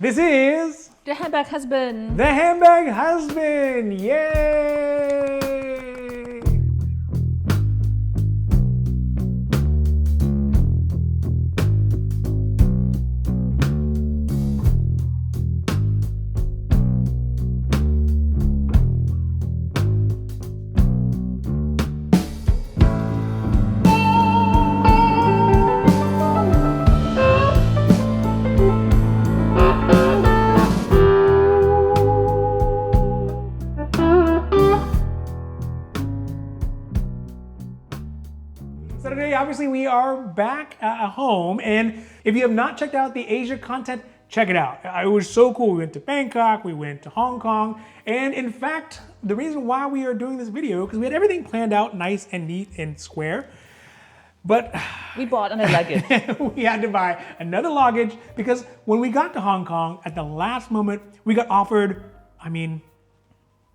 This is The Handbag Husband. the Handbag Husband. Yay! So today, obviously, we are back at home, and if you have not checked out the Asia content, check it out. It was so cool. We went to Bangkok, we went to Hong Kong, and in fact, the reason why we are doing this video, because we had everything planned out nice and neat and square, but We bought another luggage. we had to buy another luggage because when we got to Hong Kong, at the last moment, we got offered,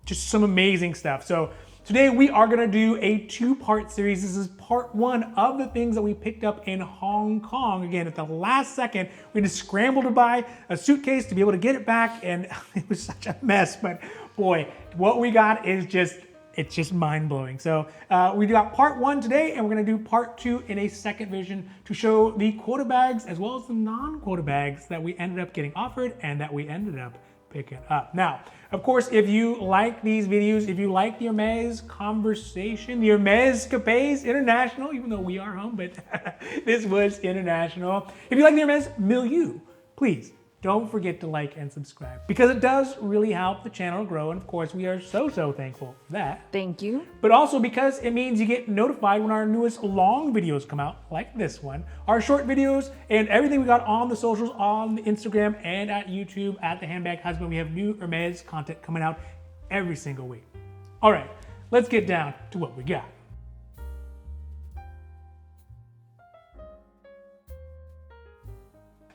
just some amazing stuff. So today we are gonna do a two-part series. This is part one of the things that we picked up in Hong Kong. Again, at the last second, we just scrambled to buy a suitcase to be able to get it back, and it was such a mess, but boy, what we got is it's just mind-blowing. So we got part one today, and we're gonna do part two in a second vision to show the quota bags as well as the non-quota bags that we ended up getting offered and that we ended up picking up. Now, of course, if you like these videos, if you like the Hermes conversation, the Hermes Capes International, even though we are home, but this was international. If you like the Hermes milieu, please don't forget to like and subscribe because it does really help the channel grow. And of course, we are so thankful for that. Thank you. But also because it means you get notified when our newest long videos come out, like this one, our short videos, and everything we got on the socials, on Instagram and at YouTube at The Handbag Husband. We have new Hermes content coming out every single week. All right, let's get down to what we got.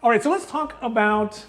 All right, so let's talk about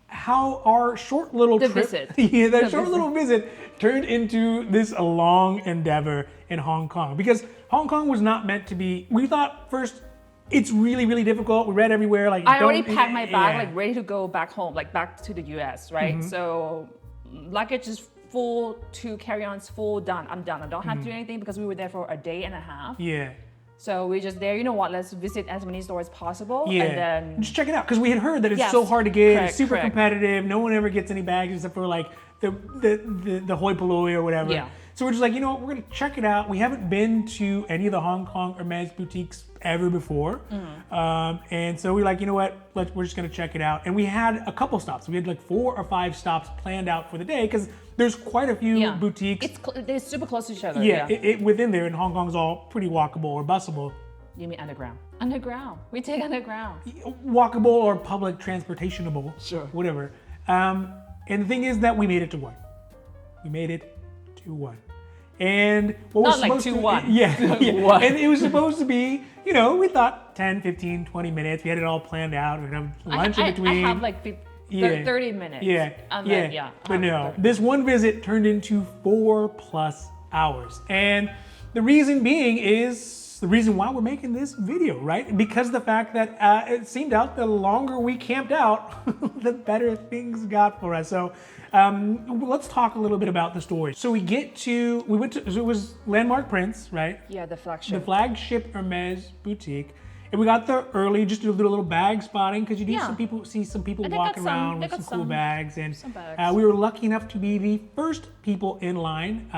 how our short little trip, visit. yeah, that The short visit. little visit turned into this long endeavor in Hong Kong. Because Hong Kong was not meant to be, we thought first, it's really difficult. We read everywhere, like, I already packed my bag, yeah. like ready to go back home, like back to the US, right? So luggage is full, 2 carry-ons full, done. I'm done. I don't have to do anything because we were there for a day and a half. Yeah. So we're just there, you know what, let's visit as many stores as possible. Yeah, And then just check it out because we had heard that it's Yes, so hard to get, correct, it's super correct. competitive. No one ever gets any bags except for like the hoi polloi or whatever. Yeah. So we're just like, you know what, we're gonna check it out. We haven't been to any of the Hong Kong Hermes boutiques ever before, and so we're like, you know what, we're just gonna check it out. And we had a couple stops. We had like 4 or 5 stops planned out for the day because there's quite a few boutiques. they're super close to each other. Yeah, within there, and Hong Kong's all pretty walkable or busable. You mean underground? Underground. We take underground. Walkable or public transportationable, Sure. whatever. And the thing is that we made it to one. We made it to one. And what Not was like supposed to to one. yeah. One. And it was supposed to be, you know, we thought 10, 15, 20 minutes. We had it all planned out. We'd have lunch in between. I have like 30 minutes. Yeah. And then, But no, this one visit turned into 4+ hours. And the reason being is the reason why we're making this video, right? Because the fact that it seemed out the longer we camped out, the better things got for us. So let's talk a little bit about the story. So we went to, so it was Landmark Prince, right? Yeah, the The flagship. flagship Hermes boutique. And we got there early just to do a little bag spotting because you do see some people And they walking got some- around they with got some cool some- bags. And some bags. we were lucky enough to be the first people in line.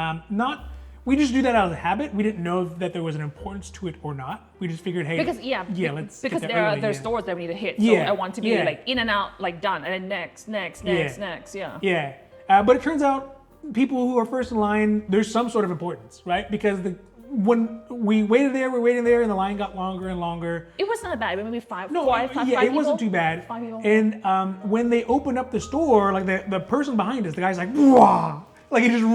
We just do that out of habit. We didn't know that there was an importance to it or not. We just figured, hey, Because let's because get there are early, there's stores that we need to hit. So Yeah, I want to be yeah. like in and out, like done, and then next. Yeah. Yeah, but it turns out people who are first in line, there's some sort of importance, right? Because when we waited there, and the line got longer and longer. It was not bad. Maybe five. No, five it wasn't people? too bad. 5 people. And when they opened up the store, like the person behind us, the guy's like, "Wow!" Like he just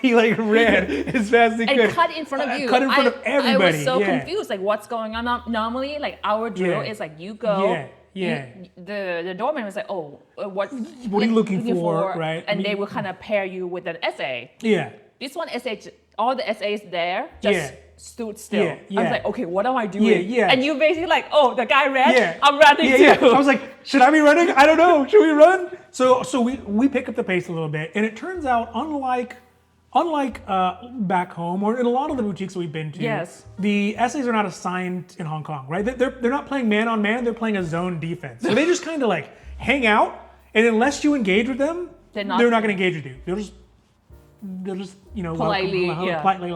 he ran as fast as he could. And cut in front of you. Cut in front of everybody. I was so confused. Like, what's going on? Normally, like our drill is like you go. The doorman was like, "Oh, what are you looking for?" Right? And they will kind of pair you with an essay. Yeah. This one essay, all the essays there, just stood still. Yeah, I yeah. was like, okay, what am I doing? Yeah, yeah. And you basically like, oh, the guy ran, Yeah. I'm running Yeah, too. I was like, should I be running? I don't know. Should we run? So we pick up the pace a little bit, and it turns out, unlike back home or in a lot of the boutiques that we've been to, Yes. the essays are not assigned in Hong Kong, right? They're not playing man on man. They're playing a zone defense. So they just kind of like hang out, and unless you engage with them, they're not going to engage with you. They'll just Politely, politely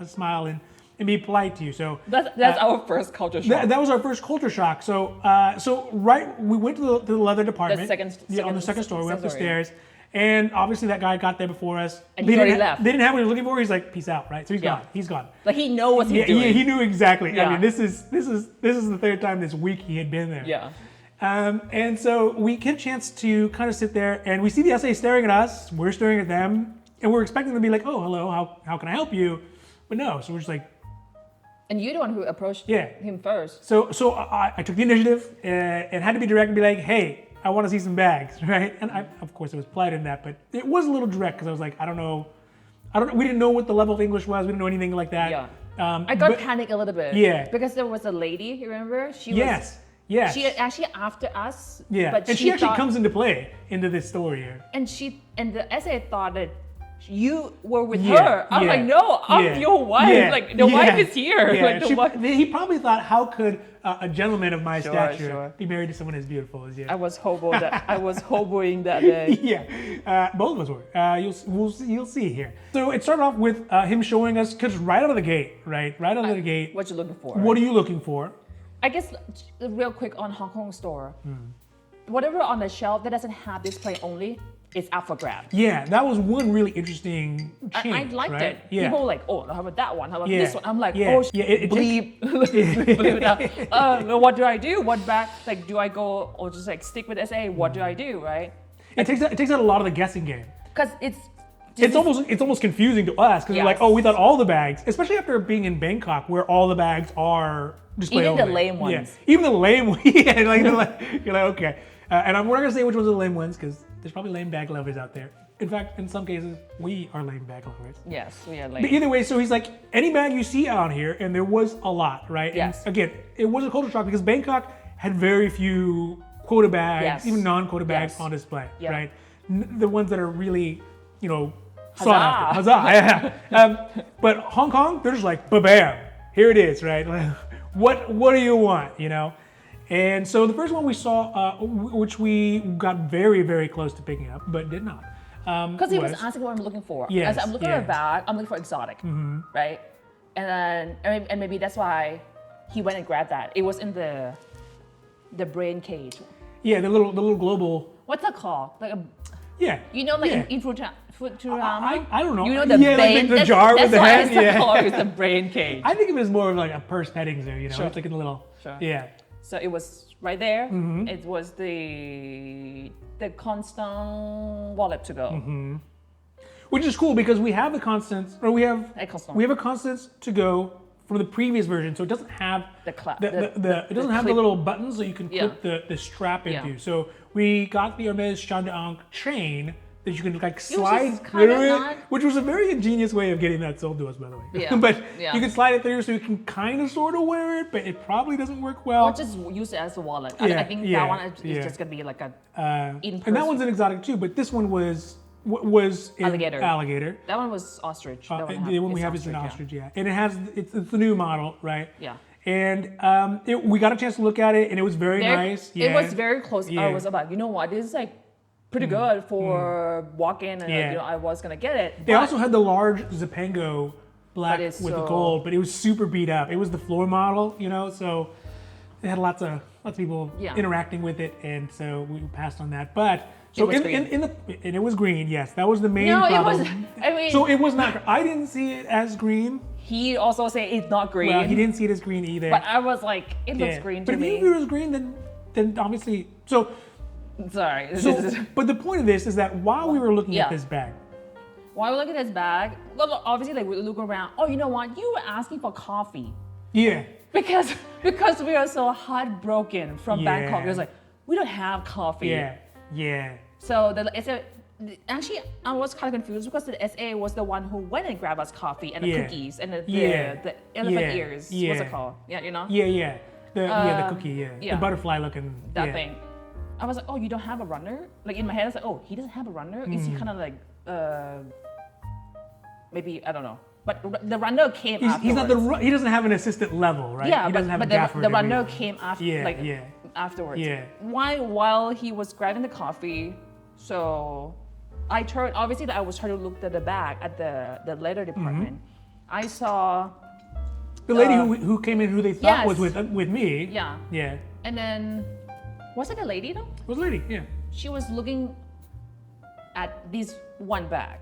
smile and be polite to you. So that's our first culture shock. that was our first culture shock. So we went to the leather department. On the second story. We went up the stairs, and obviously that guy got there before us. And he already left. They didn't have what he was looking for. He's like, peace out, right? So he's gone. He's gone. Like he knows what he's doing. Yeah, he knew exactly. Yeah. I mean, this is the third time this week he had been there. Yeah. And so we get a chance to kind of sit there, and we see the SA staring at us. We're staring at them, and we're expecting them to be like, oh, hello, how can I help you? But no, so we're just like. And you're the one who approached him first. So I took the initiative and had to be direct and be like, hey, I want to see some bags, right? And of course, it was polite in that, but it was a little direct because I was like, I don't know. We didn't know what the level of English was. We didn't know anything like that. Yeah. I got panicked a little bit. Yeah. Because there was a lady, you remember? Yes. She actually after us. Yeah. But and she actually comes into play into this story here. And the essay thought that you were with her. I'm like, no, I'm your wife. Like the wife is here. Yeah. Like he probably thought, how could a gentleman of my stature be married to someone as beautiful as you? I was hoboing that day. Yeah, both of us were. You'll see here. So it started off with him showing us, because right out of the gate, right out of the gate. What you looking for? What are you looking for? I guess real quick on Hong Kong store, whatever on the shelf that doesn't have display only, it's up for grabs. Yeah, that was one really interesting change. I liked right? it. Yeah. People were like, oh, how about that one? How about this one? I'm like, bleep. Bleep it out. What do I do? What back? Like, do I go or just like stick with SA? What do I do? Right? It takes out a lot of the guessing game. Because it's almost confusing to us because we're like, oh, we thought all the bags, especially after being in Bangkok where all the bags are display even only. the lame ones. Yeah. Even the lame ones. Yeah, you're like, okay. And we're not gonna say which ones are the lame ones because there's probably lame bag lovers out there. In fact, in some cases, we are lame bag lovers. Yes, we are lame. But either way, so he's like, any bag you see out here, and there was a lot, right? Yes. And again, it was a culture shock because Bangkok had very few quota bags, even non-quota bags on display, right? The ones that are really, sought after. Huzzah! Yeah. But Hong Kong, they're just like, ba-bam, here it is, right? What do you want, And so the first one we saw, which we got very, very close to picking up, but did not. Because he was asking what I'm looking for. Yes, I'm looking at a bag, I'm looking for exotic, right? And maybe that's why he went and grabbed that. It was in the brain cage. Yeah, the little global. What's that called? Like a. Yeah. In Futurama? I don't know. You know the like the jar with the head. It's the brain cage. I think of it as more of like a purse petting zoo. It's like in the little. Sure. Yeah. So it was right there. It was the constant wallet to go. Which is cool because we have the constants, or we have a constants to go from the previous version, so it doesn't have it doesn't have the little buttons that you can clip the strap into. So we got the Hermes Chandang chain that you can like slide through it, which was a very ingenious way of getting that sold to us, by the way. Yeah. But you can slide it through so you can kind of sort of wear it, but it probably doesn't work well. Or just use it as a wallet. I think that one is just gonna be like a and that one's an exotic too, but this one was alligator. That one was ostrich. The one we have is an ostrich, yeah. And it's the new model, right? Yeah. And we got a chance to look at it, and it was very nice. Yeah. It was very close. Yeah. I was about, you know what, this is like pretty good for walk-in, and I was gonna get it. They also had the large Zipango black with the gold, but it was super beat up. It was the floor model, so they had lots of people interacting with it, and so we passed on that. But so it was green. Yes, that was the main problem. So it was not. I didn't see it as green. He also said it's not green. Well, he didn't see it as green either. But I was like, it looks green to me. But if you knew it was green, then obviously so. Sorry. But the point of this is that while we were looking at this bag. While we look at this bag, well, obviously like we look around. Oh, you know what? You were asking for coffee. Yeah. Because we are so heartbroken from Bangkok. It was like, we don't have coffee. Yeah. So Actually, I was kind of confused because the SA was the one who went and grabbed us coffee and the Yeah. cookies and the Yeah. elephant ears. Yeah. What's it called? Yeah, you know? Yeah. The cookie, yeah. The butterfly looking. That thing. I was like, oh, you don't have a runner? Like in my head, I was like, oh, he doesn't have a runner? Is he kind of like, maybe, I don't know. But the runner came afterwards. He doesn't have an assistant level, right? Yeah, he doesn't have but a gaffer. the runner came after, afterwards. Yeah. While he was grabbing the coffee, so I turned, obviously I was trying to look at the bag at the leather department. I saw the lady who came in, who they thought was with me. Yeah. Yeah. And then, was it a lady though? It was a lady, yeah. She was looking at this one bag.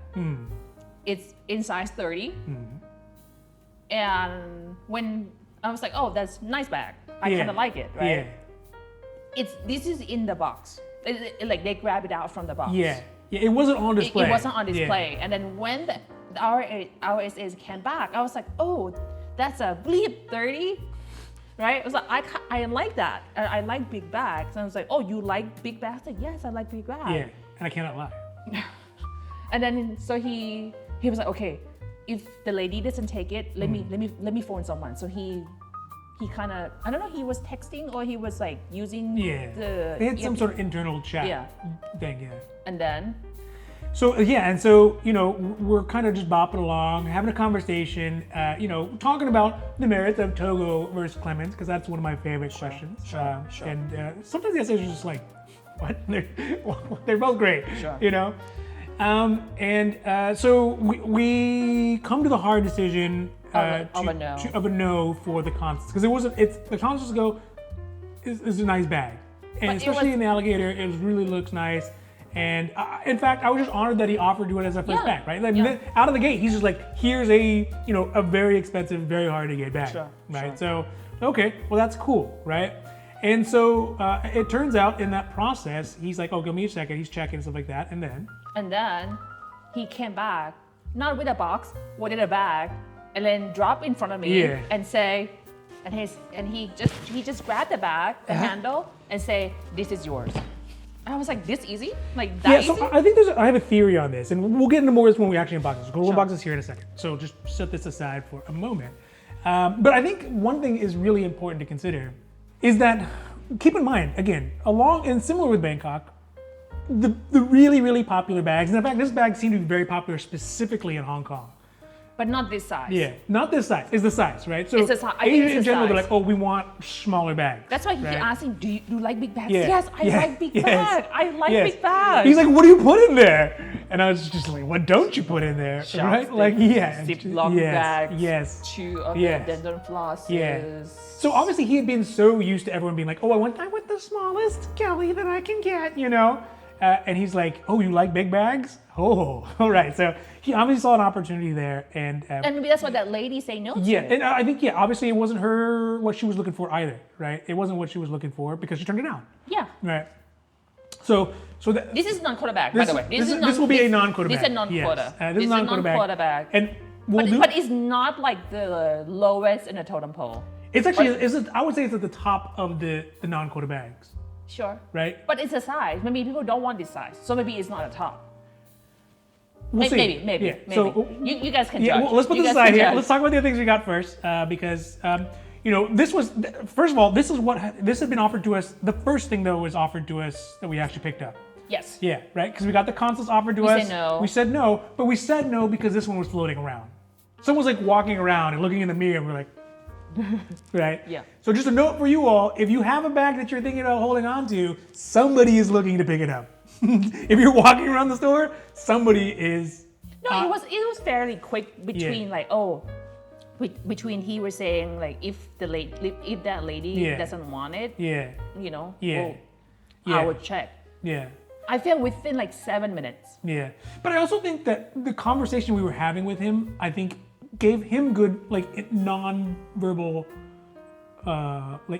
It's in size 30. And when I was like, oh, that's a nice bag. I kind of like it, right? Yeah. This is in the box. Like they grab it out from the box. Yeah. It wasn't on display. It wasn't on display. And then when our SS came back, I was like, oh, that's a bleep 30. Right? I was like, I like that. I like big bags. And I was like, oh, you like big bags? I was like, yes, I like big bags. Yeah, and I cannot lie. And then so he was like, okay, if the lady doesn't take it, let me phone someone. So he kind of, I don't know, he was texting or he was like using they had some sort of internal chat thing, And then so we're kind of just bopping along, having a conversation, talking about the merits of Togo versus Clemens, because that's one of my favorite questions. Sure. And sometimes the essays are just like, what? They're both great, so we come to the hard decision of a no for the Constance, because the Constance Go is a nice bag, and especially in the alligator, it really looks nice. And in fact, I was just honored that he offered to do it as a first bag, right? Like out of the gate, he's just like, here's a very expensive, very hard to get bag, right? So, okay, well that's cool, right? And so it turns out in that process, he's like, oh, give me a second. He's checking and stuff like that, and then he came back, not with a box, with a bag, and then drop in front of me and say, and he just grabbed the bag, the handle, and say, this is yours. I was like, this easy? Like that easy? So I think I have a theory on this, and we'll get into more of this when we actually unbox this. We'll unbox this here in a second. So just set this aside for a moment. But I think one thing is really important to consider is that, keep in mind, again, along and similar with Bangkok, the really, really popular bags, and in fact, this bag seemed to be very popular specifically in Hong Kong. But not this size. Yeah, not this size. It's the size, right? So it's Asian in general, they're like, oh, we want smaller bags. That's why he asked him, do you like big bags? Yeah. Yes, I like big bags. I like big bags. He's like, what do you put in there? And I was just like, what don't you put in there? Right? Like, Ziploc bags. Yes. 2 of the dental flosses. Yeah. So obviously he had been so used to everyone being like, oh, I want the smallest Kelly that I can get, and he's like, oh, you like big bags? Oh, all right. So he obviously saw an opportunity there, and maybe that's what that lady say no to. Yeah, and I think obviously it wasn't what she was looking for either, right? It wasn't what she was looking for because she turned it down. Yeah. Right. So this is non-quota bag, by the way. This will be a non-quota bag. This is a non-quota. Yes. This is a non-quota bag. And but it's not like the lowest in the totem pole. It's actually, I would say it's at the top of the non-quota bags. Sure. Right? But it's a size. Maybe people don't want this size. So maybe it's not at the top. We'll see. Maybe. Yeah. So you guys can judge. Well, let's put this aside here. Let's talk about the other things we got first, because this was, first of all, this had been offered to us. The first thing though was offered to us that we actually picked up. Yes. Yeah, right. Because we got the Constance offered to us. We said no, but we said no because this one was floating around. Someone's like walking around and looking in the mirror, and we're like, right? Yeah. So just a note for you all: if you have a bag that you're thinking about holding on to, somebody is looking to pick it up. If you're walking around the store, somebody is. No, it was fairly quick between between he was saying like if that lady doesn't want it, I would check. Yeah. I feel within like 7 minutes. Yeah, but I also think that the conversation we were having with him, I think, gave him good like non-verbal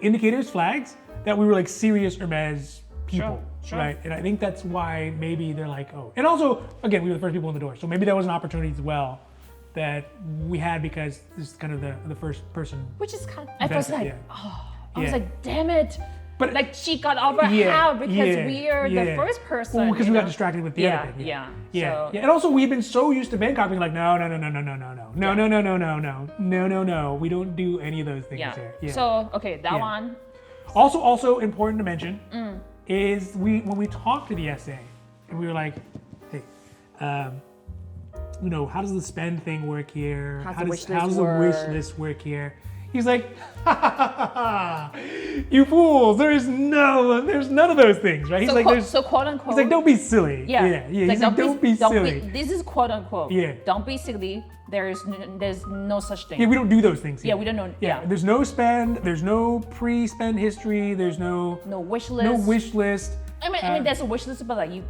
indicators, flags that we were like serious Hermes people, right? And I think that's why maybe they're like, oh. And also, again, we were the first people in the door, so maybe that was an opportunity as well that we had because this is kind of the first person. Which is kind of, I was like, I was like, damn it. But like she got over how because we are the first person. Well, because we got distracted with the other thing. Yeah. So. And also we've been so used to Bangkok being like, no. We don't do any of those things here. Yeah. So okay, that one. Also important to mention is when we talked to the SA and we were like, hey, how does the spend thing work here? How does the wish list work here? He's like, you fools! There's none of those things, right? He's like, so quote unquote. He's like, don't be silly. Yeah. He's like, don't be silly. This is quote unquote. Yeah. Don't be silly. There's no such thing. Yeah, we don't do those things here. Yeah, we don't know. Yeah. There's no spend. There's no pre-spend history. There's no wish list. No wish list. I mean, there's a wish list, but like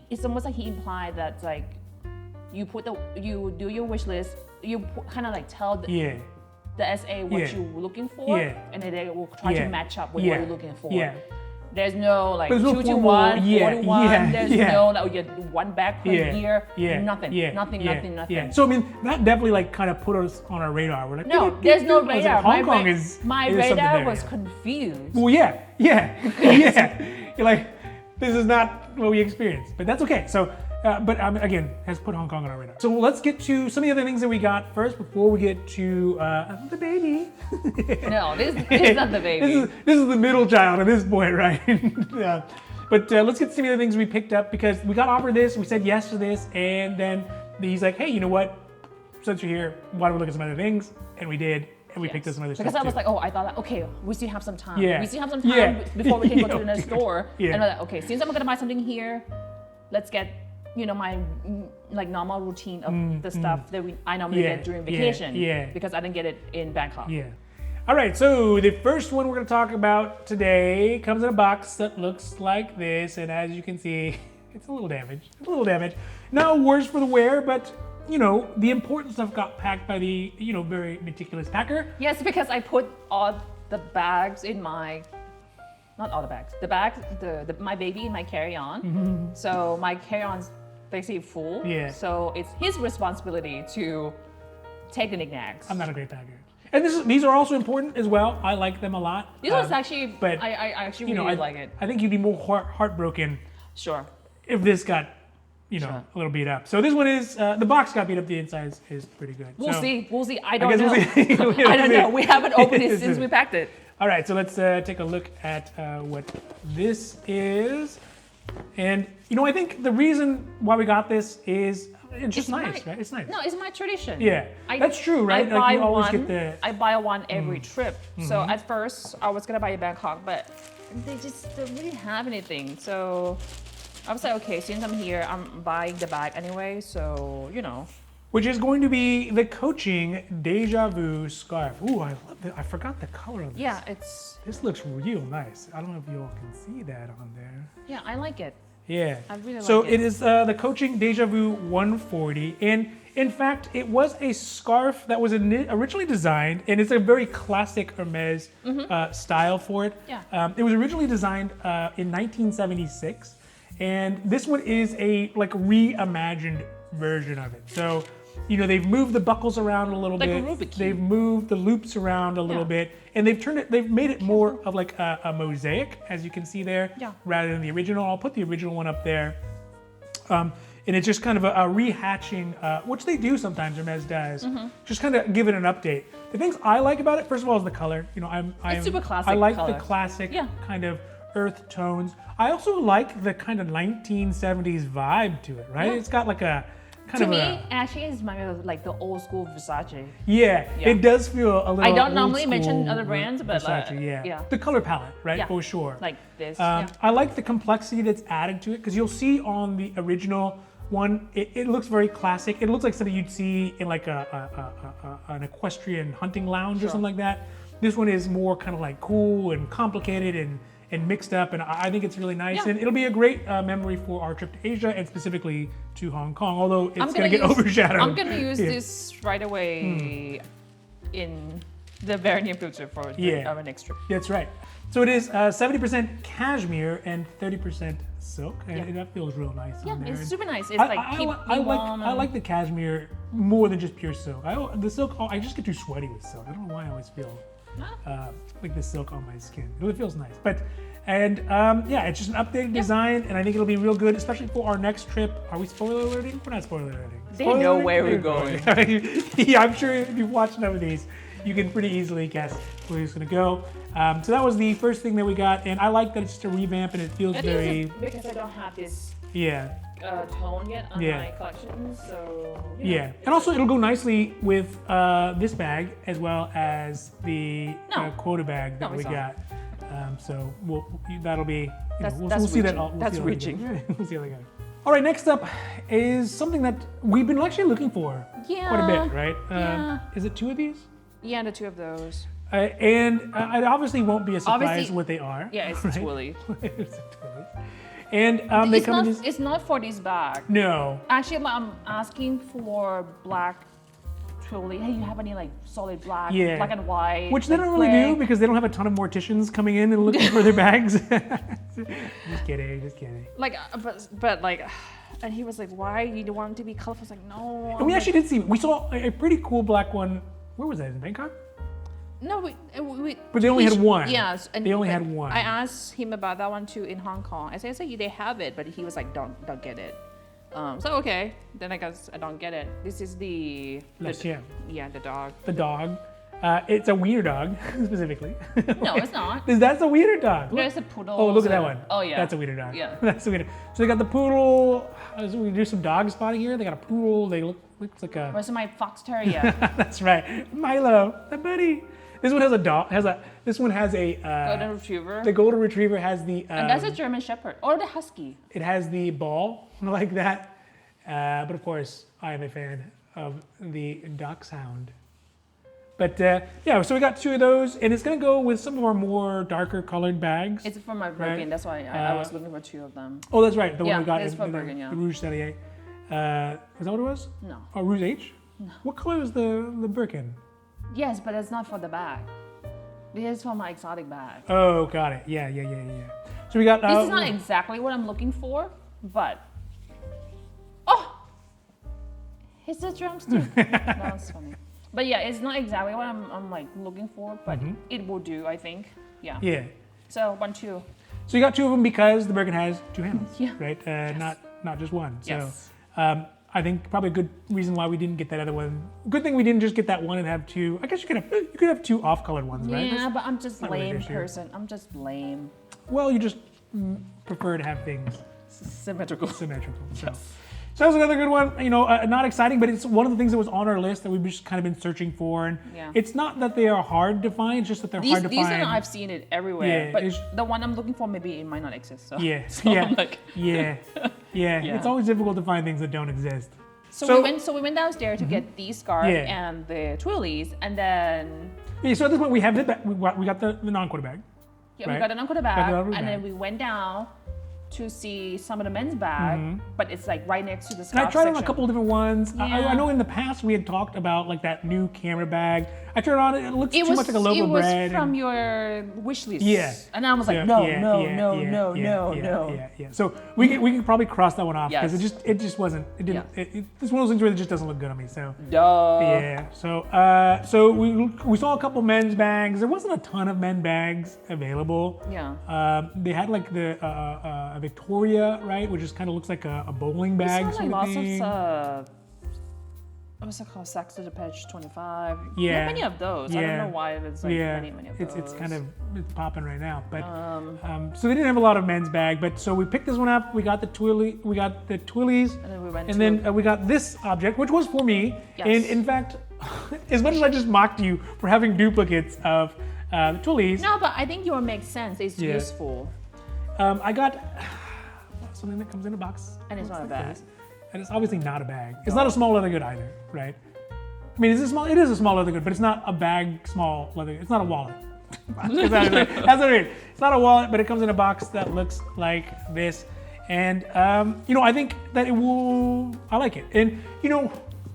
it's almost like he implied that like you do your wish list. You kind of like tell the SA what you're looking for, and then they will try to match up with what you're looking for. Yeah. There's no like 2 to 1, 4 to 1. There's no like you get one bag per year. Nothing. Yeah. So I mean, that definitely like kind of put us on our radar. We're like, no, there's no radar. Hong Kong is my radar was confused. Well, yeah. You're like, this is not what we experienced, but that's okay. So. But again, has put Hong Kong on our radar. So let's get to some of the other things that we got first before we get to the baby. No, this is not the baby. This is the middle child at this point, right? But let's get to some of the things we picked up because we got offered this, we said yes to this, and then he's like, hey, you know what? Since you're here, why don't we look at some other things? And we did. And we picked up some other stuff. Because I was like, I thought, okay, we still have some time. We still have some time before we can go to the next store. And I'm like, okay, since I'm gonna buy something here, let's get my like normal routine of the stuff that I normally get during vacation. Because I didn't get it in Bangkok. All right, so the first one we're going to talk about today comes in a box that looks like this, and as you can see, it's a little damaged. Not worse for the wear, but the important stuff got packed by the very meticulous packer. Yes, because I put all the bags in my. Not all the bags. The bags, my baby in my carry-on. So my carry-on's basically full. So it's his responsibility to take the knickknacks. I'm not a great packer. And these are also important as well. I like them a lot. These ones actually, but I actually really like it. I think you'd be more heartbroken. Sure. If this got, a little beat up. So this one is, the box got beat up, the inside is pretty good. We'll see. I don't know. I don't know. We haven't opened it since we packed it. All right, so let's take a look at what this is. And, I think the reason why we got this is it's just nice, right? It's nice. No, it's my tradition. Yeah, that's true, right? I buy one every trip. So at first, I was going to buy in Bangkok, but they just don't really have anything. So I was like, okay, since I'm here, I'm buying the bag anyway, so, Which is going to be the Coaching Deja Vu scarf. Ooh, I love it. I forgot the color of this. Yeah, This looks real nice. I don't know if you all can see that on there. Yeah, I like it. Yeah. I really like it. So it is the Coaching Deja Vu 140. And in fact, it was a scarf that was originally designed, and it's a very classic Hermes style for it. Yeah. It was originally designed in 1976. And this one is a reimagined version of it. So, they've moved the buckles around a little bit. Rubik cube. They've moved the loops around a little bit, and they've made it more of like a mosaic, as you can see there, rather than the original. I'll put the original one up there. And it's just kind of a rehatching, which they do sometimes, Hermes does. Just kind of give it an update. The things I like about it, first of all, is the color. It's super classic. I like color. the classic kind of earth tones. I also like the kind of 1970s vibe to it, right? It's got like a kind of actually, it's like the old school Versace. Yeah, it does feel a little. I don't normally mention other brands, but Versace, the color palette, right? For sure. Like this. I like the complexity that's added to it because you'll see on the original one, it looks very classic. It looks like something you'd see in like an equestrian hunting lounge or something like that. This one is more kind of like cool and complicated and mixed up, and I think it's really nice, and it'll be a great memory for our trip to Asia and specifically to Hong Kong, although it's going to get overshadowed. I'm going to use this right away in the very near future for our next trip. That's right. So it is 70% cashmere and 30% silk, and that feels real nice on there. It's super nice. It's I like the cashmere more than just pure silk. The silk, I just get too sweaty with silk. I don't know why I always feel like the silk on my skin. It really feels nice. Yeah, it's just an updated design, and I think it'll be real good, especially for our next trip. Are we spoiler alerting? We're not spoiler alerting. They Spoiler know alerting? where we're going. Yeah, I'm sure if you've watched enough of these, you can pretty easily guess where it's gonna go. So that was the first thing that we got, and I like that it's just a revamp, and it feels very. Because I don't have this Yeah. tone yet on Yeah. my collection, so. Yeah, and also it'll go nicely with this bag as well as the quota bag that we got. So that'll be. We'll see that. That's reaching. We'll see how they go. All right, next up is something that we've been actually looking for quite a bit, right? Yeah. Is it 2 of these? Yeah, the 2 of those. And it obviously won't be a surprise Obviously- what they are. Yeah, it's right? Twilly. It's a Twillys. And they come in these. It's not for this bag. No. Actually, I'm asking for black Twilly. Hey, you have any like solid black, Yeah. black and white? Which they like, don't really do gray? because they don't have a ton of morticians coming in and looking for their bags. Just kidding, just kidding. Like, but like, and he was like, "Why you don't want it to be colorful?" I was like, "No." And we actually did see. We saw a pretty cool black one. Where was that? In Bangkok? No, But they only had one. Yes, and They only like, had one. I asked him about that one too in Hong Kong. I said, they have it, but he was like, don't get it. So okay, then I guess I don't get it. This is the Chien. yeah, the dog. The dog. It's a wiener dog, specifically. No, it's not. That's a wiener dog. There's a poodle. Oh, look at that one. Oh yeah, That's a wiener dog. Yeah. That's a wiener. So they got the poodle. So we do some dog spotting here. They got a poodle. They looks like a. Where's my fox terrier? That's right, Milo, the buddy. This one has a dog. This one has a. Golden retriever. The golden retriever has the. And that's a German shepherd or the husky. It has the ball like that, but of course I am a fan of the dachshund. But yeah, so we got 2 of those, and it's gonna go with some of our more darker colored bags. It's for my Birkin. Right. That's why I was looking for 2 of them. Oh, that's right. The Yeah, one we got it's in for the Birkin, yeah. Rouge Cellier. Was that what it was? No. Oh, Rouge H? No. What color is the Birkin? Yes, but it's not for the bag. This is for my exotic bag. Oh, got it. Yeah. So we got. This is not exactly what I'm looking for, but oh, it's a drumstick. That's funny. But yeah, it's not exactly what I'm like looking for, but it will do, I think. Yeah. Yeah. So 1, 2. So you got 2 of them because the Birkin has 2 handles, Yeah. right? Not just one. Yes. So I think probably a good reason why we didn't get that other one. Good thing we didn't just get that one and have 2. I guess you could have 2 off-colored ones, right? Yeah, but I'm just not really an lame issue. person. I'm just lame. Well, you just prefer to have things Symmetrical. symmetrical. So that was another good one. You know, not exciting, but it's one of the things that was on our list that we've just kind of been searching for. And Yeah. it's not that they are hard to find; it's just that they're hard to These find. I've seen it everywhere, Yeah, but it's- the one I'm looking for maybe it might not exist. So. Yeah, So yeah, I'm like, yeah. Yeah. It's always difficult to find things that don't exist. So we went downstairs to get these scarves Yeah. and the Twillys, and then Yeah, so at this point we have we got the non-quota bag. yeah, Right. we got an uncle Got bag, the and other then bag. we went down to see some of the men's bag, but it's like right next to the And scarf I tried on a section. couple of different ones. I Yeah. know in the past we had talked about like that new camera bag. I turned it on, it looks too much like a loaf it of was bread. from and- your wish list. Yeah. And I was like, Yeah, no. So we could probably cross that one off because Yes. it just wasn't. It didn't. Yeah. It's one of those things where it just doesn't look good on me. So Duh. yeah. So we saw a couple men's bags. There wasn't a ton of men bags available. Yeah. They had like the Victoria, right, which just kind of looks like a bowling bag. It's sort like of lots thing. of what's it called? Sex to the Page 25. Yeah. Not many of those. I don't know why it's like many of those. It's kind of it's popping right now. But so they didn't have a lot of men's bag. But so we picked this one up. We got the Twillys, And then we went and then we got this object, which was for me. Yes. And in fact, as much as I just mocked you for having duplicates of the Twillys, No, but I think yours makes sense. It's Yeah. useful. I got something that comes in a box. And it's Looks not a like bag. this. And it's obviously not a bag. It's not a small leather good either, right? I mean, it is a small leather good, but it's not a bag small leather good. It's not a wallet. That's what it is. It's not a wallet, but it comes in a box that looks like this. And, I think that I like it. And,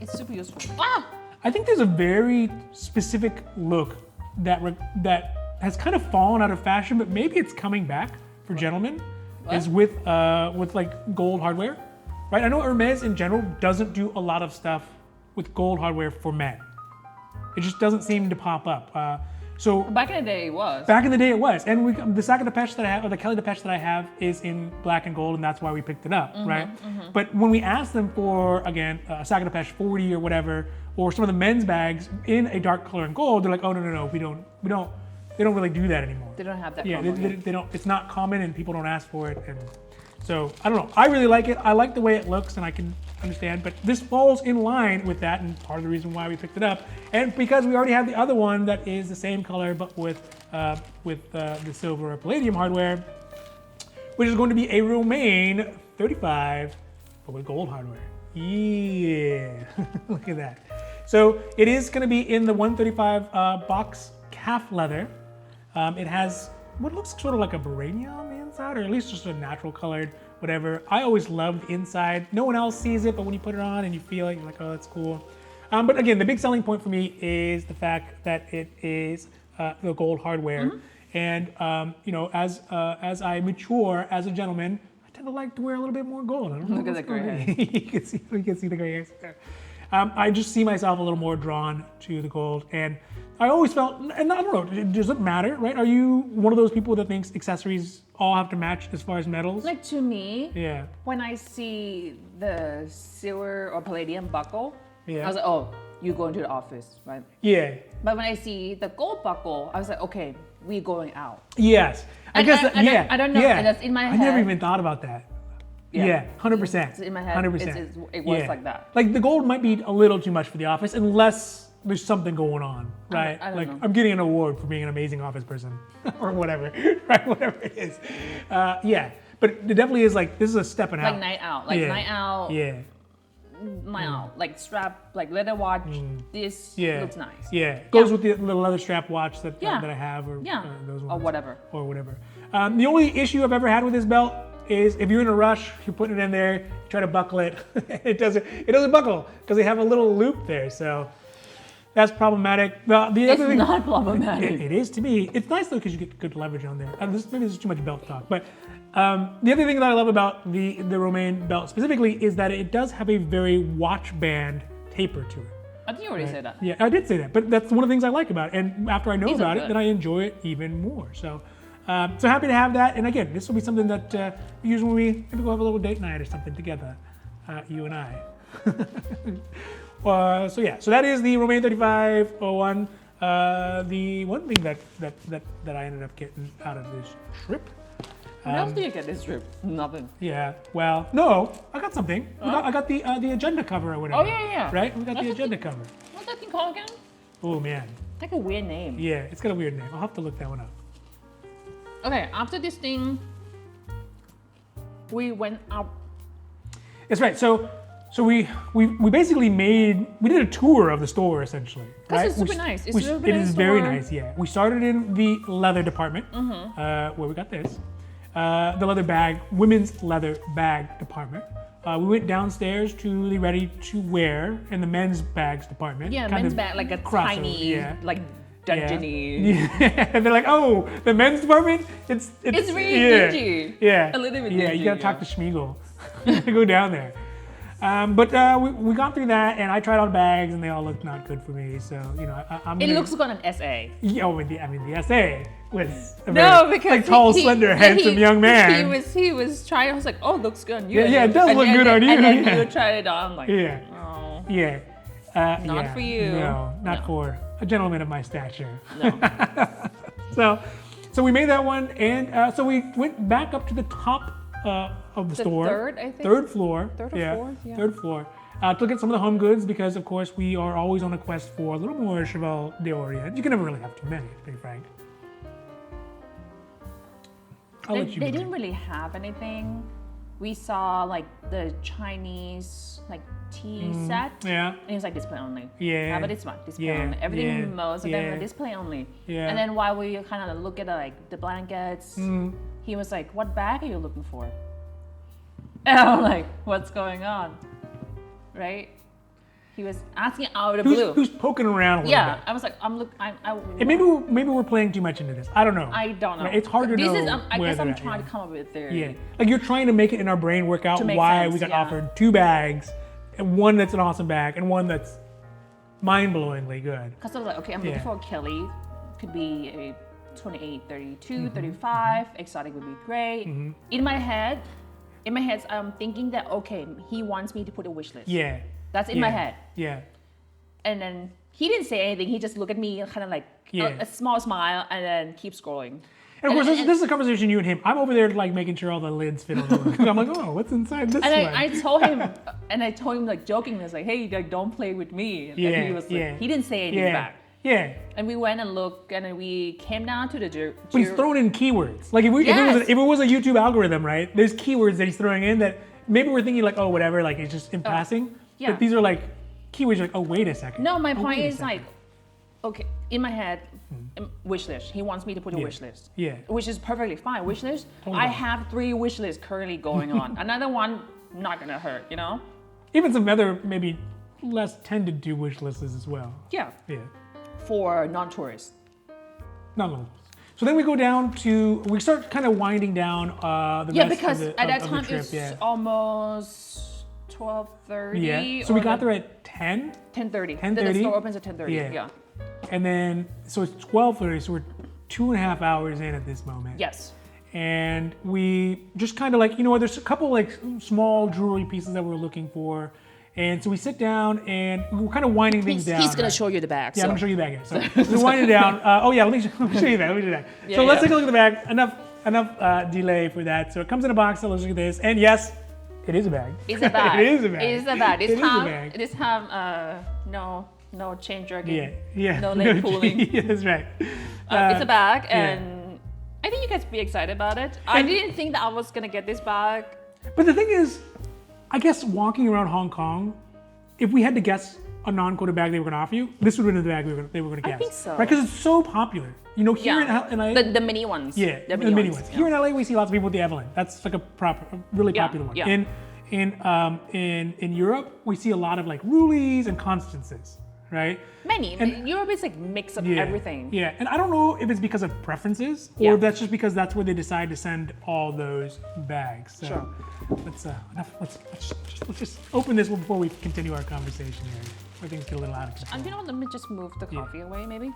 It's super useful. Ah! I think there's a very specific look that has kind of fallen out of fashion, but maybe it's coming back for gentlemen, is with like gold hardware, right? I know Hermes in general doesn't do a lot of stuff with gold hardware for men. It just doesn't seem to pop up. So Back in the day, it was. back in the day it was. And the sac à Depeche that I have, or the Kelly Depeche that I have is in black and gold, and that's why we picked it up, right? But when we asked them for, again, a sac à Depeche 40 or whatever, or some of the men's bags in a dark color and gold, they're like, oh, no, we don't, they don't really do that anymore. They don't have that. Yeah, promo they don't, it's not common and people don't ask for it. And so, I don't know. I really like it. I like the way it looks and I can understand, but this falls in line with that and part of the reason why we picked it up. And because we already have the other one that is the same color, but with the silver or palladium hardware, which is going to be a Romaine 35, but with gold hardware. Yeah, look at that. So it is going to be in the 135 box calf leather. It has what looks sort of like a Barania on the inside, or at least just a natural colored whatever. I always loved the inside. No one else sees it, but when you put it on and you feel it, you're like, oh, that's cool. But again, the big selling point for me is the fact that it is the gold hardware. And you know, as I mature as a gentleman, I tend to like to wear a little bit more gold. I don't know Look at what's the gray going on. hair. You can see the gray hairs there. I just see myself a little more drawn to the gold, and I always felt, and I don't know, does it matter, right? Are you one of those people that thinks accessories all have to match as far as metals? Like to me, Yeah. when I see the silver or palladium buckle, Yeah. I was like, oh, you going to the office, right? Yeah. But when I see the gold buckle, I was like, okay, we going out. Yes. I guess that, yeah. I don't know. Yeah. That's in my I never head. even thought about that. Yeah. Yeah, 100%. It's in my head. 100%. It works like that. Like the gold might be a little too much for the office unless there's something going on, right? I don't like know. I'm getting an award for being an amazing office person or whatever, right? Whatever it is. Yeah, but it definitely is like, this is a stepping out. Like night out. Like Yeah. night out. Yeah. Night out. Like strap, like leather watch. This Yeah. looks nice. Yeah. Goes with the little leather strap watch that Yeah. that I have, or Yeah. those Or ones. whatever. Or whatever. The only issue I've ever had with this belt is if you're in a rush, you're putting it in there, you try to buckle it, it doesn't buckle because they have a little loop there. So that's problematic. The It's other thing, not problematic. it is to me. It's nice though because you get good leverage on there. Maybe this is too much belt talk, but the other thing that I love about the Romaine belt specifically is that it does have a very watch band taper to it. I think you already said that. Yeah, I did say that, but that's one of the things I like about it. And after I know These are about it, good. then I enjoy it even more. So, so happy to have that. And again, this will be something that we use when we maybe go have a little date night or something together, you and I. So yeah, so that is the Romaine 3501. The one thing that I ended up getting out of this trip. What else do you get this trip? Nothing. Yeah, well, no, I got something. I got the agenda cover or whatever. Oh, yeah. Right? We got That's the what agenda cover. What's that thing called again? Oh man. Like a weird name. Yeah, it's got a weird name. I'll have to look that one up. Okay, after this thing, we went out. That's right. So we basically we did a tour of the store essentially. Because Right? it's super nice. It's a really It nice is very store. nice. Yeah. We started in the leather department, where we got this, the leather bag, women's leather bag department. We went downstairs to the ready to wear in the men's bags department. Yeah, kind men's of bag, like a crossover, tiny, yeah. like dungeony. Yeah. And they're like, oh, the men's department? It's really yeah. dingy. Yeah. A little bit Yeah, dingy, you gotta talk yeah. to Schmiegel. Go down there. But we got through that, and I tried on bags, and they all looked not good for me. So I'm. It gonna, looks good on SA. Yeah, the SA was a No, very, because like tall, slender, handsome young man. He was trying. I was like, oh, looks good on you. Yeah, it does look good on you, And then yeah. you tried it on. I'm like, Yeah. oh, Yeah. not yeah. for you. No, not No. for a gentleman of my stature. no. So we made that one, and so we went back up to the top of the store. third, I think? Third floor. Third or yeah, fourth, yeah. Third floor. To look at some of the home goods because, of course, we are always on a quest for a little more Cheval d'Orient. You can never really have too many, to be frank. I'll let you They begin. didn't really have anything. We saw like the Chinese like tea set. Yeah. And it was like display only. Yeah. But it's not display Yeah, only. Everything, yeah, most of them yeah. are display only. Yeah. And then while we kind of look at like the blankets, he was like, "What bag are you looking for?" And I'm like, "What's going on?" Right? He was asking out of the blue. Who's poking around a little Yeah, bit? I was like, And maybe we're playing too much into this. I don't know. I don't know. Right, it's hard to this know Is, I where guess I'm they're at, trying yeah. to come up with a theory. Yeah, like you're trying to make it in our brain work out To make why sense, we got yeah. offered two bags, and one that's an awesome bag, and one that's mind-blowingly good. Because I was like, okay, I'm looking Yeah. for a Kelly could be a 28, 32, 35. Exotic would be great. In my head, I'm thinking that, okay, he wants me to put a wish list. Yeah. That's in my head. Yeah. And then he didn't say anything. He just looked at me kind of like a small smile and then keep scrolling. And of course, this is a conversation you and him. I'm over there like making sure all the lids fit on the book. I'm like, oh, what's inside this one? And I told him like jokingly, I was like, hey, like, don't play with me. And he was like, he didn't say anything back. Yeah. And we went and looked, and then we came down to the But he's throwing in keywords. Like if it was a YouTube algorithm, right? There's keywords that he's throwing in that maybe we're thinking like, oh, whatever, like it's just in passing. Yeah. But these are like keywords. You're like, oh, wait a second. No, my point is like, okay, in my head, wish list. He wants me to put a wish list. Yeah. Which is perfectly fine. Wish list. Totally. I have 3 wish lists currently going on. Another one, not gonna hurt, you know? Even some other maybe less tended to wish lists as well. Yeah. Yeah. For non-tourists. Not locals. So then we go down to, we start kind of winding down the rest because of the, at that of time the trip. it's almost 12:30. Yeah. So we got there at 10? 10:30. 10:30. The store opens at 10:30. Yeah. Yeah. And then, so it's 12:30, so we're 2.5 hours in at this moment. Yes. And we just kind of like, you know what, there's a couple like small jewelry pieces that we're looking for. And so we sit down and we're kind of winding things down. He's going to show you the bag. Yeah, I'm going to show you the bag here. So we wind it down. Let me show you that. Let me do that. So let's take a look at the bag. Enough delay for that. So it comes in a box. So let's look at this. And yes, it is a bag. It's a bag. It is a bag. It is a bag. This time, no chain jerking. Yeah. No leg pulling. Yeah, that's right. It's a bag, and I think you guys be excited about it. I didn't think that I was going to get this bag. But the thing is, I guess walking around Hong Kong, if we had to guess a non-quota bag they were going to offer you, this would have been the bag they were going to guess. I think so. Right? Because it's so popular. You know, here in LA. The mini ones. Yeah, the mini ones. Here in LA, we see lots of people with the Evelyn. That's like a really popular one. Yeah. In Europe, we see a lot of like Rulies and Constances, right? Many. And Europe is like mix of everything. Yeah, and I don't know if it's because of preferences or if that's just because that's where they decide to send all those bags. So sure. Let's just open this one before we continue our conversation here. Where things get a little out of control. And you know what? Let me just move the coffee away, maybe.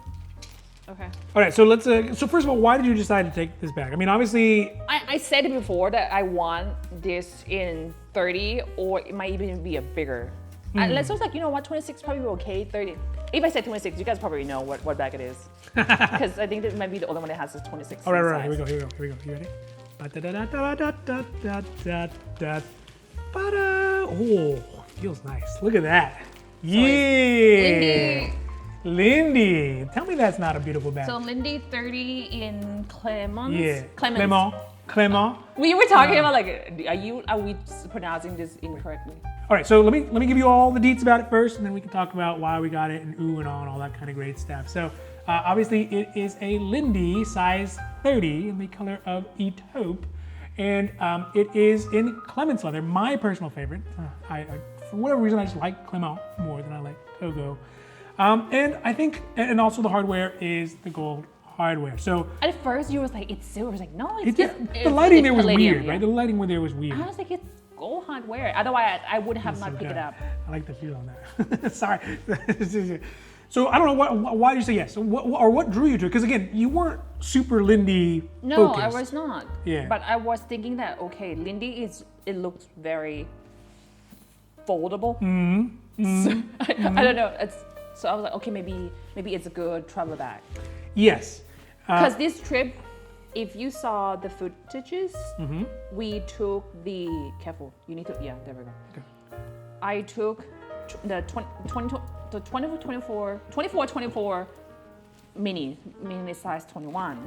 Okay. All right. So let's. So first of all, why did you decide to take this bag? I mean, obviously. I said before that I want this in 30, or it might even be a bigger. Let's just like, you know what, 26 probably be okay. 30. If I say 26, you guys probably know what bag it is, because I think that might be the only one that has this 26. All right. Here we go. You ready? Oh, feels nice. Look at that. Yeah. Lindy. Tell me that's not a beautiful bag. So Lindy 30 in Clemens. Yeah. Clement. We were talking about like, are we pronouncing this incorrectly? All right, so let me give you all the deets about it first, and then we can talk about why we got it and ooh and all that kind of great stuff. So obviously it is a Lindy size 30 in the color of Taupe, and it is in Clemens leather, my personal favorite. I for whatever reason I just like Clement more than I like Togo, and I think and also the hardware is the gold hardware. So at first you was like it's silver. I was like no, it's the lighting there was weird, right? The lighting there was weird. I was like it's gold hardware. Otherwise, I would have not picked it up. I like the feel on that. Sorry. So I don't know why did you say yes? So what drew you to it? Because again, you weren't super Lindy focused. No, I was not. Yeah. But I was thinking that okay, Lindy it looks very foldable. So, I don't know. So I was like okay, maybe it's a good travel bag. Yes. Because this trip, if you saw the footages, we took the, careful, you need to, there we go. Okay. I took the 24 mini size 21,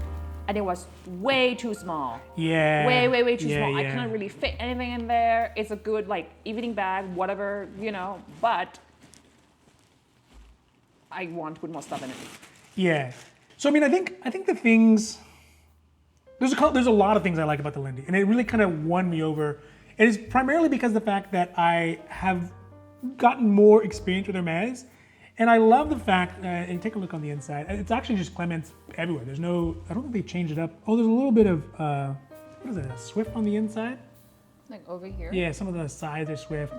and it was way too small. Yeah. Way too small. Yeah. I couldn't really fit anything in there. It's a good like evening bag, whatever, but I want to put more stuff in it. Yeah. So I mean, I think the things, there's a lot of things I like about the Lindy, and it really kind of won me over. It is primarily because of the fact that I have gotten more experience with Hermes, and I love the fact, and take a look on the inside, it's actually just Clements everywhere. There's no, I don't think they changed it up. Oh, there's a little bit of, what is it, a Swift on the inside? Like over here? Yeah, some of the sides are Swift.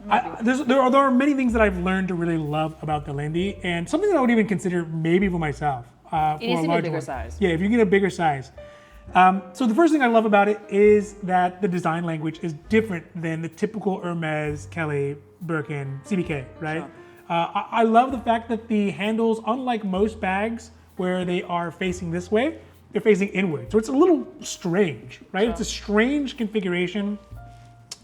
There are many things that I've learned to really love about the Lindy, and something that I would even consider maybe for myself. It needs to be a large bigger one. size. Yeah, if you get a bigger size. So the first thing I love about it is that the design language is different than the typical Hermes, Kelly, Birkin, CBK, right? Sure. I love the fact that the handles, unlike most bags where they are facing this way, they're facing inward. So it's a little strange, right? Sure. It's a strange configuration.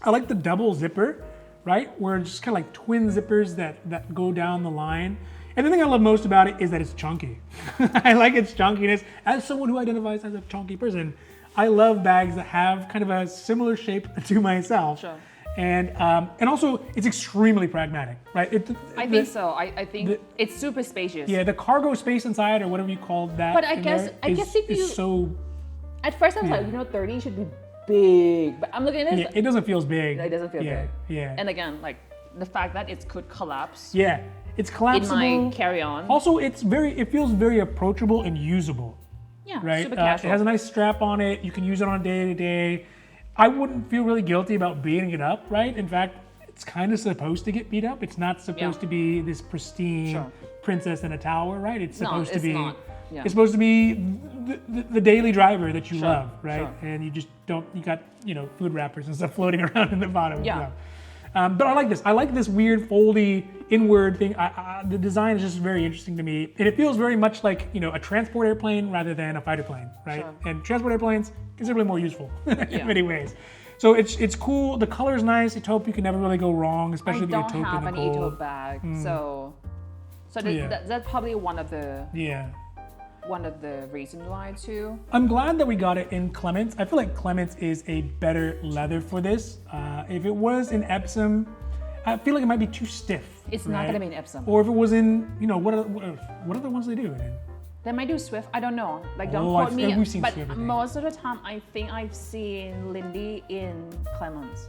I like the double zipper, right? Where it's just kind of like twin zippers that go down the line. And the thing I love most about it is that it's chunky. I like its chunkiness. As someone who identifies as a chunky person, I love bags that have kind of a similar shape to myself. Sure. And also it's extremely pragmatic, right? I think so. I think it's super spacious. Yeah, the cargo space inside, or whatever you call that. But I guess if you is so. At first I was like, 30 should be big, but I'm looking at it. Yeah, it doesn't feel as big. It doesn't feel big. Yeah. And again, like the fact that it could collapse. Yeah, it's collapsible. In my carry-on. Also, it feels very approachable and usable. Yeah, right? super casual. It has a nice strap on it. You can use it on a day-to-day. I wouldn't feel really guilty about beating it up, right? In fact, it's kind of supposed to get beat up. It's not supposed to be this pristine princess in a tower, right? It's supposed to be. Not. Yeah. It's supposed to be the daily driver that you love, right? Sure. And you just don't. You got food wrappers and stuff floating around in the bottom. Yeah. But I like this. I like this weird foldy inward thing. The design is just very interesting to me, and it feels very much like a transport airplane rather than a fighter plane, right? Sure. And transport airplanes considerably more useful in many ways. So it's cool. The color is nice. A taupe, you can never really go wrong, especially if you get taupe in the cold. I don't have an e-taupe bag, so that's probably one of the reasons why too. I'm glad that we got it in Clements. I feel like Clements is a better leather for this. If it was in Epsom, I feel like it might be too stiff. It's not going to be in Epsom. Or if it was in, what are the ones they do it in? They might do Swift. I don't know. Like, don't quote me. But most of the time, I think I've seen Lindy in Clements.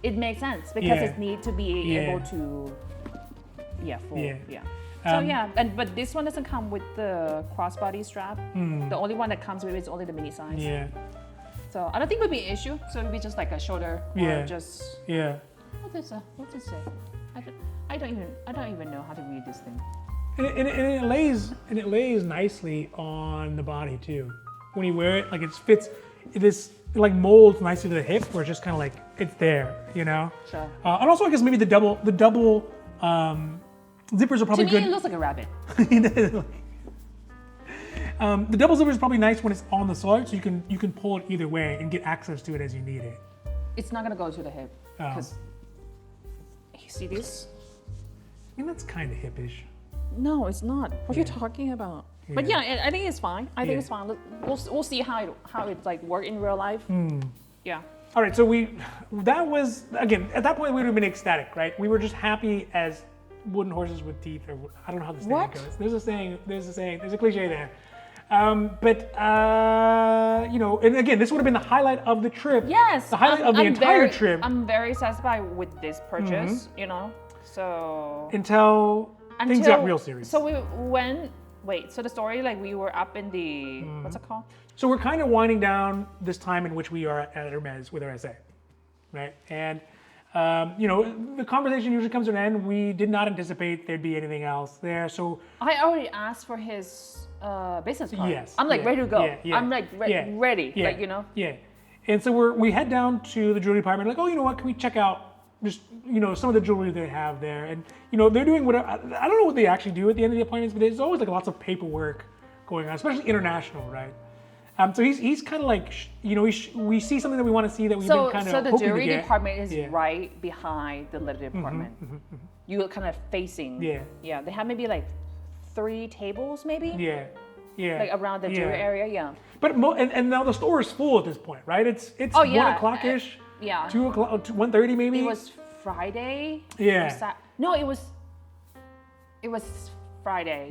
It makes sense because it needs to be able to, but this one doesn't come with the crossbody strap. The only one that comes with it is only the mini size. Yeah. So I don't think it would be an issue. So it would be just like a shoulder or just. Yeah. What's it say? I don't even know how to read this thing. And it lays nicely on the body too. When you wear it, like it fits. It molds nicely to the hip, where it's just kind of like it's there, Sure. And also, I guess maybe the double zippers are probably to me, good. it looks like a rabbit. The double zipper is probably nice when it's on the side, so you can pull it either way and get access to it as you need it. It's not gonna go to the hip because you see this. I mean, that's kind of hippish. No, it's not. What are you talking about? Yeah. But I think it's fine. I think it's fine. We'll see how it like work in real life. Yeah. All right, so that was, again, at that point we would have been ecstatic, right? We were just happy as wooden horses with teeth, or I don't know how this saying goes. There's a saying, there's a cliche there. And again, this would have been the highlight of the trip. Yes. The highlight of the entire trip. I'm very satisfied with this purchase, so. Until things got real serious. So so the story, like we were up in the, what's it called? So we're kind of winding down this time in which we are at Hermes with our essay, right? And, the conversation usually comes to an end. We did not anticipate there'd be anything else there. So I already asked for his business card. Yes. I'm like ready to go. Yeah. I'm like ready. Yeah. Like, Yeah. And so we head down to the jewelry department. Like, oh, you know what? Can we check out just, some of the jewelry they have there? And, they're doing whatever. I don't know what they actually do at the end of the appointments, but there's always like lots of paperwork going on, especially international, right? So he's kind of like, we see something that we want to see that we've been kind of hoping to get. So the jewelry department is right behind the leather department. You're kind of facing. Yeah. Yeah. They have maybe like 3 tables, maybe. Yeah. Yeah. Like around the jewelry area. Yeah. But and now the store is full at this point, right? It's 1 o'clock ish. 2 o'clock, 1:30 maybe. It was Friday. Yeah. No, it was Friday.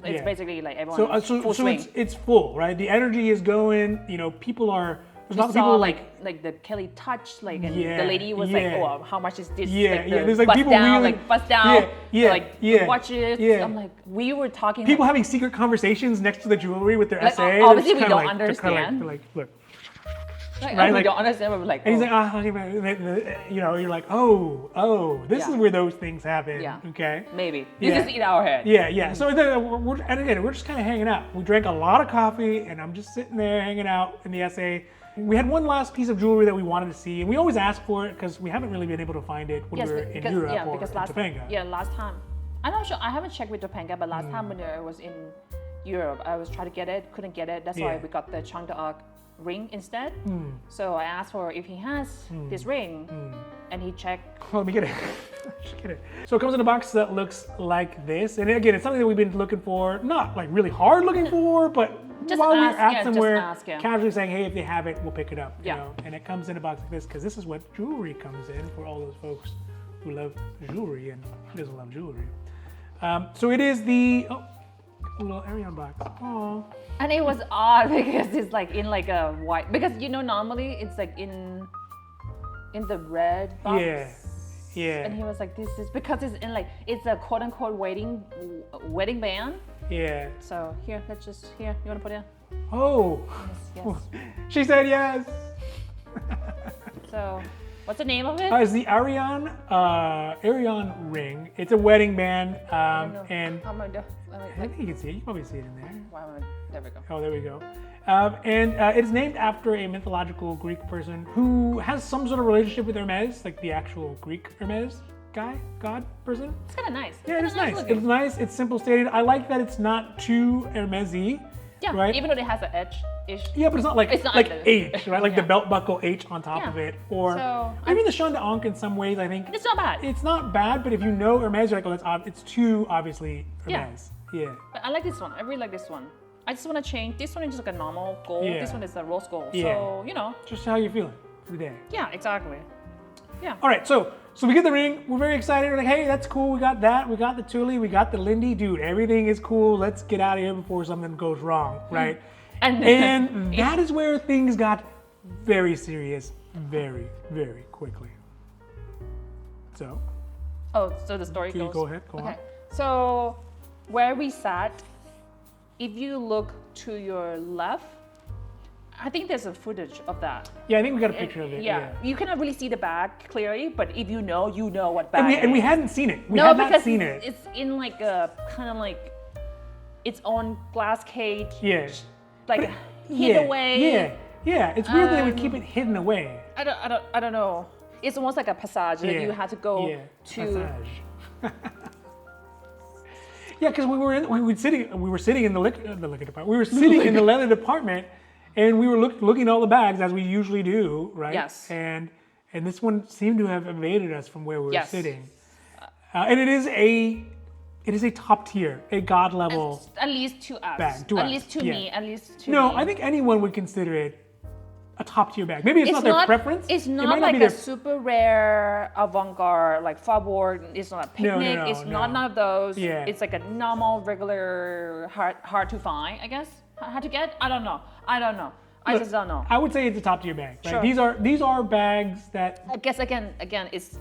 It's basically like everyone. So swing. it's full, right? The energy is going. People are. There's lots of saw people like the Kelly touch, like, and the lady was like, "Oh, how much is this?" There's like bust people down, really, like bust down, watch it. Yeah. I'm like, we were talking. People having secret conversations next to the jewelry with their essay. Obviously, we don't understand. They're like, look. Like, right? we Like, don't understand. We're like, and he's oh. like, you know, you're like, oh, this is where those things happen. Yeah. Okay. Maybe. Yeah. This is in our head. Yeah. So and again, we're just kind of hanging out. We drank a lot of coffee, and I'm just sitting there hanging out in the SA. We had one last piece of jewelry that we wanted to see, and we always ask for it because we haven't really been able to find it when we were in Europe or in Topanga. Last time. I'm not sure. I haven't checked with Topanga, but last time when I was in Europe, I was trying to get it, couldn't get it. That's why we got the Chang d'Arc ring instead. So I asked for if he has this ring, and he checked. Let me get it. Just get it. So it comes in a box that looks like this, and again, it's something that we've been looking for, not like really hard looking for, but Just while ask, we're at yeah, somewhere, just ask, casually saying, hey, if they have it, we'll pick it up. You Yeah. know? And it comes in a box like this because this is what jewelry comes in for all those folks who love jewelry and who doesn't love jewelry. So it is the little Arion box. Oh. And it was odd because it's like in like a white, because you know normally it's like in the red box. Yeah. And he was like, this is because it's in like, it's a quote unquote wedding band. Yeah. So here, you want to put it? Oh. Yes. She said yes. So what's the name of it? It's the Arion ring. It's a wedding band, and How am I doing? I think you can see it. You can probably see it in there. There we go. Oh, there we go. And it's named after a mythological Greek person who has some sort of relationship with Hermes, like the actual Greek Hermes god person. It's kind of nice. Yeah, it's nice. looking. It's nice. It's simple stated. I like that it's not too Hermes-y. Yeah, right? even though it has an edge-ish. Yeah, but it's not like It's not like like H, right? Like the Yeah. belt buckle H on top Yeah. of it, or So, even the Jean d'Arc in some ways. I think It's not bad. it's not bad, but if you know Hermes, you're like, oh, it's too obviously Yeah. Hermes. Yeah. But I like this one. I really like this one. I just want to change. This one is just like a normal gold. Yeah. This one is a rose gold. Yeah. So, you know. Just how you're feeling for the day. Yeah, exactly. Yeah. All right, so we get the ring. We're very excited. We're like, hey, that's cool. We got that. We got the Twillys. We got the Lindy. Dude, everything is cool. Let's get out of here before something goes wrong, right? And that is where things got very serious very, very quickly. So. Oh, so the story Can you goes. go ahead, go on. So where we sat, if you look to your left, I think there's a footage of that. Yeah, I think we got a picture of it. Yeah. You cannot really see the bag clearly, but if you know what bag. And we hadn't seen it. We had not seen it. It's in like a kind of like its own glass cage. Yeah. Like hid away. Yeah. It's weird that they would keep it hidden away. I don't know. It's almost like a passage that you had to go to. Passage. Yeah, because we were sitting in the liquor department. We were sitting in the leather department, and we were looking at all the bags as we usually do, right? Yes. And this one seemed to have evaded us from where we were Yes. sitting. And it is a top tier, a god level. At least to us. Bag, to at us, least to yeah. me. At least to No, me. I think anyone would consider it a top tier bag. Maybe it's not their preference. It's It not might like be a their- super rare avant-garde, like Faubourg. It's not a picnic. It's no. not none of those. Yeah. It's like a normal, regular, hard to find, I guess. Hard to get? I don't know. I Look, just don't know. I would say it's a top tier bag. Right? Sure. These are bags that. I guess again, it's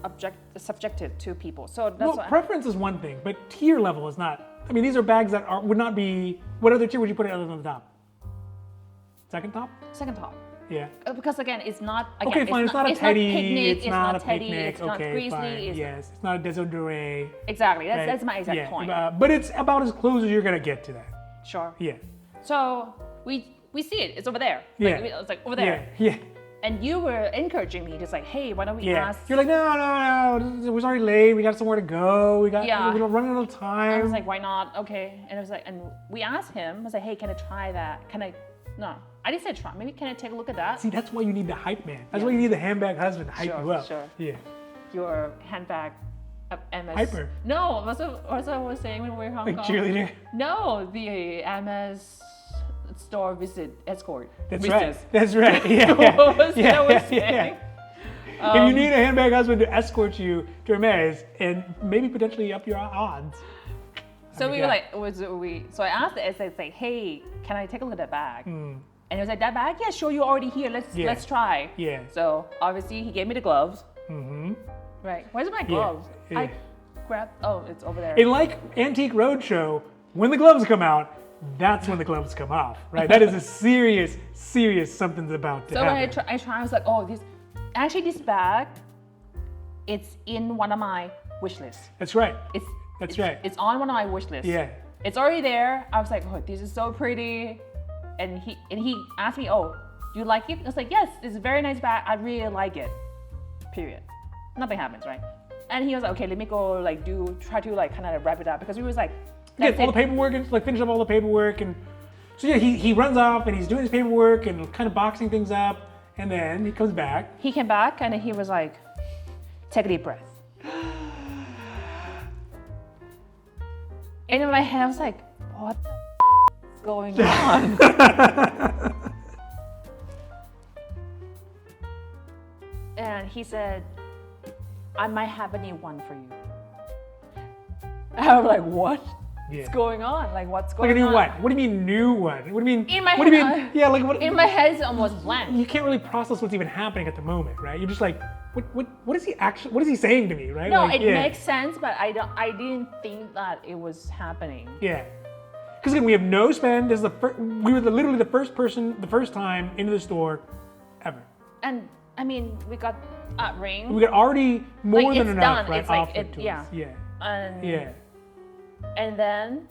subjective to people. So that's why. Preference is one thing, but tier level is not. I mean, these are bags that would not be. What other tier would you put it other than the top? Second top? Second top. Yeah. Because again, it's not. Again, Okay, fine. It's not a teddy. Picnic, It's not a teddy. picnic. It's not Okay, Grizzly. fine. Yes, it's not a désodoré. Exactly. right? That's my exact point. But it's about as close as you're gonna get to that. Sure. Yeah. So we see it. It's over there. Yeah. Like, it's like over there. Yeah. And you were encouraging me, just like, hey, why don't we Yeah. ask? You're like, no. It was already late. We got somewhere to go. We're running out of time. I was like, why not? Okay. And I was like, and we asked him. I was like, hey, can I try that? No, I didn't say try. Maybe can I take a look at that? See, that's why you need the hype man. That's why you need the handbag husband to hype you up. Sure. Yeah. Your handbag, MS. Hyper. No, what I was saying when we were in Hong Like Kong. cheerleader. No, the MS store visit escort. That's business. right. That's right. Yeah. What was it I was saying? If you need a handbag husband to escort you to Hermes and maybe potentially up your odds. So we were like, so I asked the SA, like, hey, can I take a look at that bag? And he was like, that bag? Yeah, sure, you're already here. Let's try. Yeah. So obviously he gave me the gloves. Mm-hmm. Right. Where's my gloves? Yeah. I grabbed. Oh, it's over there. And like Antique Roadshow, when the gloves come out, that's when the gloves come off, right? That is a serious something's about to So when happen. I try, I was like, oh, this bag, it's in one of my wish lists. That's right. It's right. It's on one of my wish lists. Yeah. It's already there. I was like, oh, this is so pretty. And he asked me, oh, you like it? I was like, yes, it's a very nice bag. I really like it. Period. Nothing happens, right? And he was like, okay, let me go try to kind of wrap it up, because we was like, Get all the paperwork and finish up all the paperwork, and so yeah, he runs off and he's doing his paperwork and kind of boxing things up, and then he comes back. He came back and he was like, take a deep breath. And in my head, I was like, what the is going on? And he said, I might have a new one for you. And I was like, what? Yeah. What's going on? Like, what's going Like a new on? what? What do you mean new one? What do you mean? In my what do you head- mean? Yeah, like what? In my head, it's almost blank. You can't really process what's even happening at the moment, right? You're just like, what is he actually? What is he saying to me, right? No, like, it makes sense, but I didn't think that it was happening. Yeah. Because again, we have no spend. This is we were literally the first time into the store ever. And I mean, we got a ring. We got already more Like, than it's enough, done. right? It's like, offered to yeah. us. Yeah. And Yeah. And then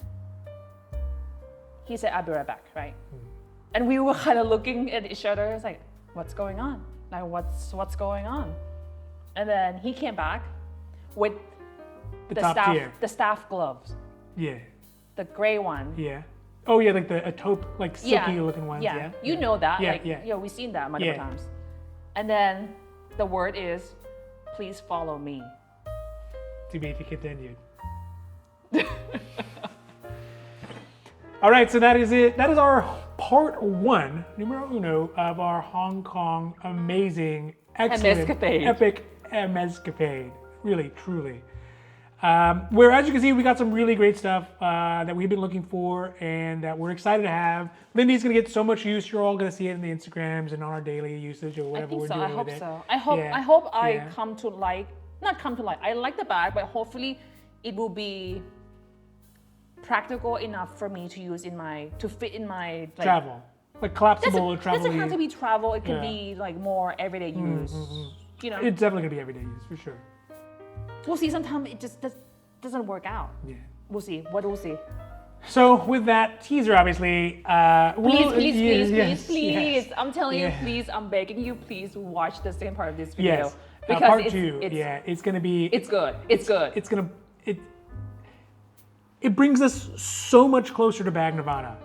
he said, I'll be right back, right? Mm-hmm. And we were kind of looking at each other. It's like, what's going on? Like, what's going on? And then he came back with The top tier. the staff gloves, Yeah. the gray one. Yeah. Oh yeah, like a taupe, like silky looking ones. Yeah, Yeah. you know that. Yeah, like, yeah. we've seen that multiple Yeah. times. And then the word is, please follow me. To be continued. All right, so that is it. That is our part one, numero uno, of our Hong Kong amazing, excellent, Hermescapade. epic Hermescapade. Really, truly. Where, as you can see, we got some really great stuff that we've been looking for and that we're excited to have. Lindy's gonna get so much use. You're all gonna see it in the Instagrams and on our daily usage or I whatever think we're so. doing I hope with it. so. I hope. Yeah. I hope I Yeah. not come to like. I like the bag, but hopefully, it will be practical enough for me to use to fit in my like, Travel, like collapsible or travel. doesn't have to be travel. It can Yeah. be like more everyday use. You know, It's definitely gonna be everyday use for sure. we'll see. Sometimes it just doesn't work out. Yeah. We'll see. What we'll see. So with that teaser, obviously, Please, yes, please. yes. I'm telling Yeah. you, please. I'm begging you, please watch the second part of this video. Yes. Because Part it's, two, it's gonna be. It's good. It's good. It brings us so much closer to Bag Nirvana,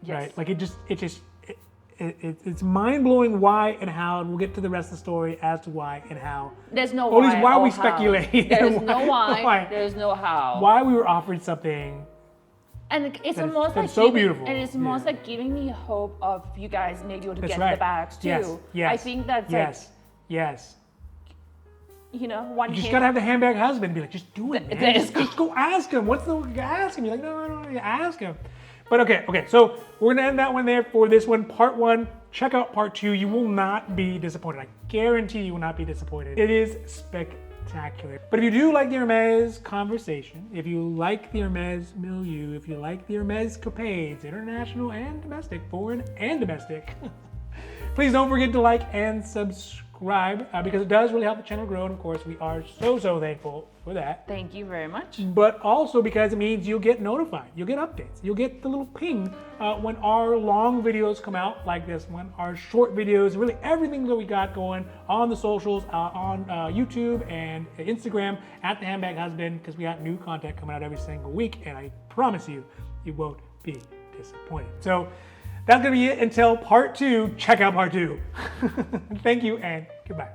Yes. right? Like it's mind blowing why and how, and we'll get to the rest of the story as to why and how. There's no Or at least why or we how. speculate. There's no why. Why. There's no how. Why we were offered something. And it's That is- almost that's like so beautiful. And it's almost Yeah. like giving me hope of you guys maybe able to That's get right. the bags too. Yes. Yes. I think that's Yes. like, you know, one You just hit. gotta have the handbag husband be like, just do it, man. That is Just go ask him. What's the ask him? You're like, no, you ask him. But okay. So we're gonna end that one there for this one, part one. Check out part two. You will not be disappointed. I guarantee you will not be disappointed. It is spectacular. But if you do like the Hermes conversation, if you like the Hermes milieu, if you like the Hermes capades, international and domestic, foreign and domestic, please don't forget to like and subscribe because it does really help the channel grow. And of course, we are so thankful for that. Thank you very much. But also because it means you'll get notified, you'll get updates, you'll get the little ping when our long videos come out like this one, our short videos, really everything that we got going on the socials, on YouTube and Instagram at the Handbag Husband, because we got new content coming out every single week, and I promise you, you won't be disappointed. So that's gonna be it until part two. Check out part two. Thank you and goodbye.